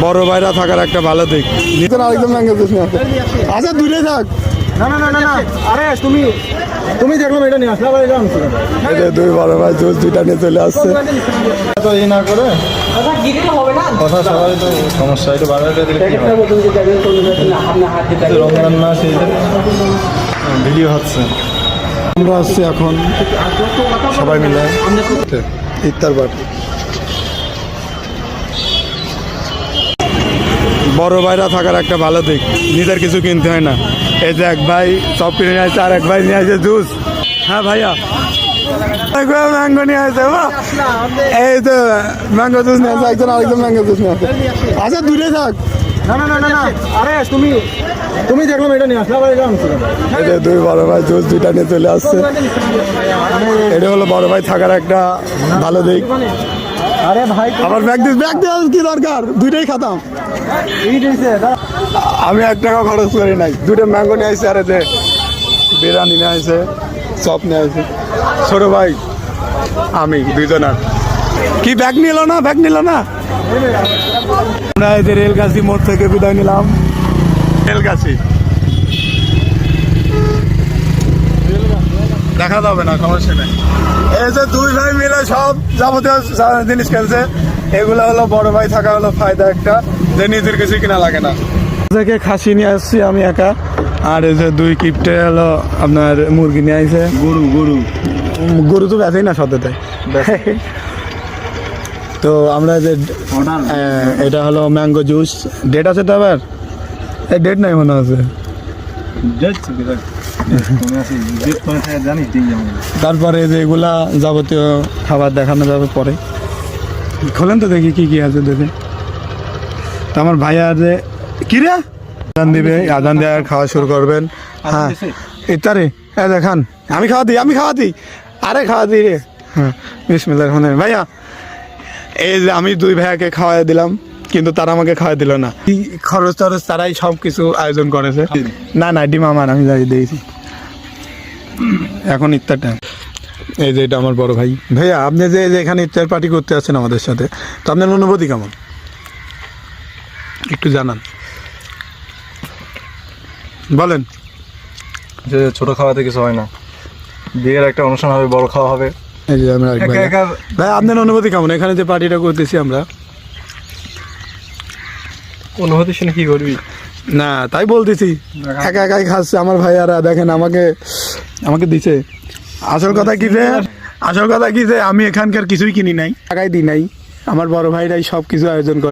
বড় ভাইরা থাকার একটা ভালো দিক। নিতেন আরেকদম ম্যাঙ্গো জুস নিয়ে আচ্ছা দূরে থাক। না না না না না আরে তুমি দেখলাম এটা নিয়ে আসলে আবার এটা আনছো এই যে দুই বড় ভাই জুস দুইটা নিয়ে চলে আসছে। তো এই না করে কথা সবাই তো সমস্যা একটু বাড়াতে দিলে কি হয় রমজান মাস এই ভিডিও হচ্ছে। আমরা আসছি এখন সবাই মিলে ইফতার পার্টি। বড় ভাইরা থাকার একটা ভালো দিক, নিজের কিছু কিনতে হয় না। এই যে এক ভাই সব কিনে নিয়ে আসছে আর এক ভাই নিয়ে আসছে জুস। হ্যাঁ ভাইয়া ম্যাঙ্গো নিয়ে আসছে, এই তো ম্যাঙ্গো জুস নিয়ে আসছে, একজন আরেকজন ম্যাঙ্গো জুস নিয়ে আসছে। আচ্ছা দূরে থাক। না না না না না আরে তুমি দেখলাম এটা নিয়ে আসলে আবার এটা আনছো এই যে দুই বড় ভাই জুস দুইটা নিয়ে চলে আসছে। এটা হলো বড় ভাই থাকার একটা ভালো দিক। আরে ভাই আবার ব্যাগ দিয়ে কি দরকার, দুইটাই খাতাম। আমি 1 টাকা খরচ করি নাই, দুটো ম্যাঙ্গো নিয়ে আসছে আর এতে বিরিয়ানি নিয়ে আসছে, চপ নিয়ে আসছে। ছোট ভাই আমি দুইজনার কি ব্যাগ নিল না আমরা এই যে রেলগাছি মোড় থেকে বিদায় নিলাম। রেলগাছি দেখা যাবে না, সমস্যা নেই। এই যে দুই ভাই মিলে সব যাবতীয় জিনিস কিনছে। এগুলো হলো বড় ভাই থাকা হলো ফায়দা একটা, যে নিজের কিছু কিনা লাগে না। থেকে খাসি নিয়ে আসছি আমি একা, আর এই যে দুই কিপটে হলো আপনার মুরগি নিয়ে আসছে। গরু তো বেঁচেই না সতেতে। তো আমরা যে এটা হলো ম্যাঙ্গো জুস। ডেট আছে তো আবার? এই ডেট নাই মনে আছে। তারপরে যে এগুলা যাবতীয় খাবার দেখানো যাবে পরে। খোলেন তো দেখি কি কি আছে দেখে। তো আমার ভাইয়া যে কিরে আজান দিবে, আজান দিয়ে খাওয়া শুরু করবেন। হ্যাঁ ইফতারে দেখান। আমি খাওয়া দিই আরে খাওয়া দিই রে। হ্যাঁ বিসমিল্লাহির রহমানির রহিম। ভাইয়া এই যে আমি দুই ভাইয়াকে খাওয়াই দিলাম, কিন্তু তারা আমাকে খাওয়াই দিল না। খরচ টরচ তারাই সব কিছু আয়োজন করেছে। না ডিম আমার, আমি যাই দিয়েছি। এখন ইফতার টাইম। এই যে এটা আমার বড় ভাই। ভাইয়া আপনি যে এখানে ইফতার পার্টি করতে আছেন আমাদের সাথে, তো আপনার অনুভূতি কেমন একটু জানান, বলেন। যে ছোট খাওয়াতে কিছু হয় না, বিয়ের একটা অনুষ্ঠান হবে, বড় খাওয়া হবে। এই যে আমরা ভাই আপনার অনুভূতি কেমন এখানে যে পার্টিটা করতেছি আমরা? অনুভূতি শুনে কি করবি? না তাই বলতেছি, একাই খাচ্ছে আমার ভাইয়ারা। দেখেন আমাকে দিছে। আসল কথা কি যে আমি এখানকার কিছুই কিনি নাই, টাকাই দিই নাই। আমার বড় ভাইরাই সব কিছু আয়োজন করে।